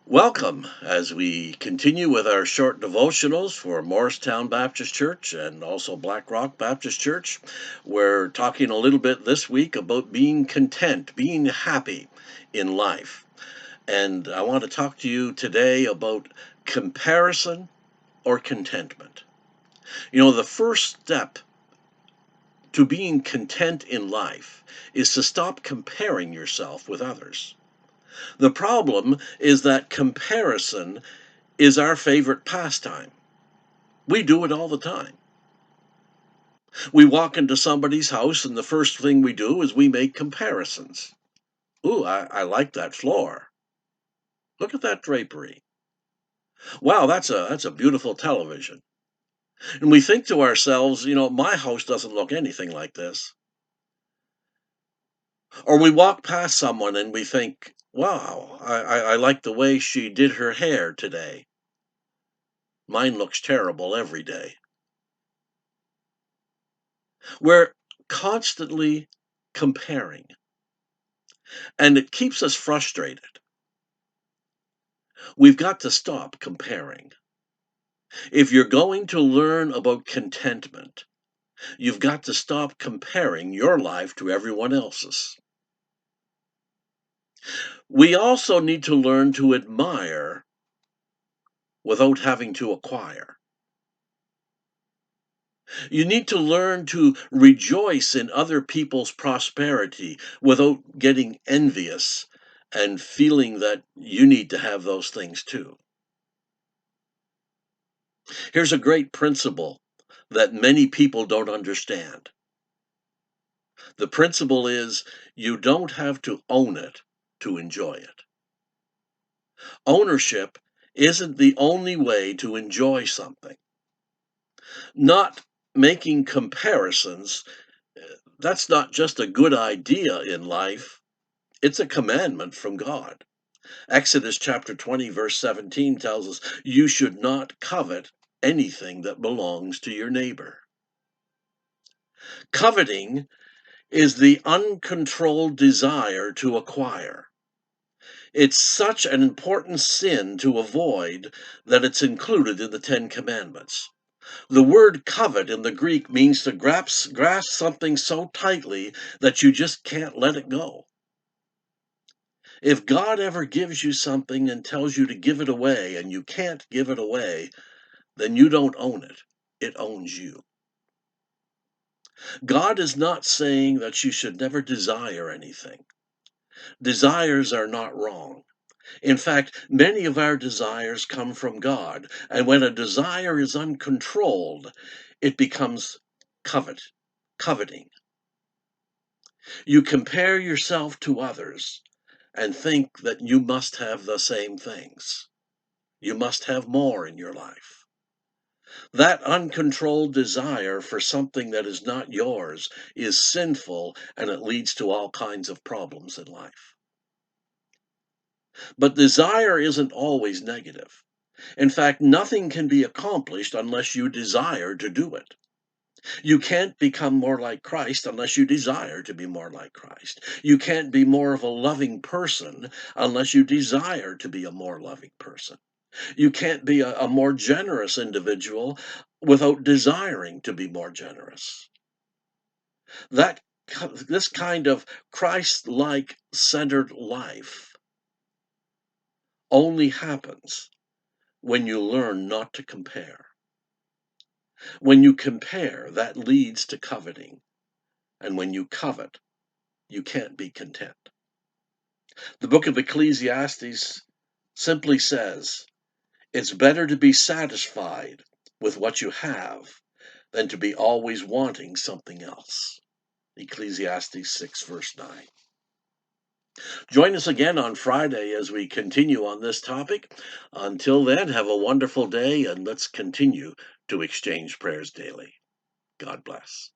Welcome as we continue with our short devotionals for Morristown Baptist Church and also Black Rock Baptist Church. We're talking a little bit this week about being content, being happy in life. And I want to talk to you today about comparison or contentment. The first step to being content in life is to stop comparing yourself with others. The problem is that comparison is our favorite pastime. We do it all the time. We walk into somebody's house, and the first thing we do is we make comparisons. Ooh, I like that floor. Look at that drapery. Wow, that's a beautiful television. And we think to ourselves, my house doesn't look anything like this. Or we walk past someone and we think, wow, I like the way she did her hair today. Mine looks terrible every day. We're constantly comparing, and it keeps us frustrated. We've got to stop comparing. If you're going to learn about contentment, you've got to stop comparing your life to everyone else's. We also need to learn to admire without having to acquire. You need to learn to rejoice in other people's prosperity without getting envious and feeling that you need to have those things too. Here's a great principle that many people don't understand. The principle is you don't have to own it to enjoy it. Ownership isn't the only way to enjoy something. Not making comparisons, that's not just a good idea in life, it's a commandment from God. Exodus chapter 20, verse 17 tells us, you should not covet anything that belongs to your neighbor. Coveting is the uncontrolled desire to acquire. It's such an important sin to avoid that it's included in the Ten Commandments. The word covet in the Greek means to grasp something so tightly that you just can't let it go. If God ever gives you something and tells you to give it away and you can't give it away, then you don't own it. It owns you. God is not saying that you should never desire anything. Desires are not wrong. In fact, many of our desires come from God, and when a desire is uncontrolled, it becomes coveting. You compare yourself to others and think that you must have the same things. You must have more in your life. That uncontrolled desire for something that is not yours is sinful, and it leads to all kinds of problems in life. But desire isn't always negative. In fact, nothing can be accomplished unless you desire to do it. You can't become more like Christ unless you desire to be more like Christ. You can't be more of a loving person unless you desire to be a more loving person. You can't be a more generous individual without desiring to be more generous. That this kind of Christ-like centered life only happens when you learn not to compare. When you compare, that leads to coveting. And when you covet, you can't be content. The book of Ecclesiastes simply says, it's better to be satisfied with what you have than to be always wanting something else. Ecclesiastes 6, verse 9. Join us again on Friday as we continue on this topic. Until then, have a wonderful day, and let's continue to exchange prayers daily. God bless.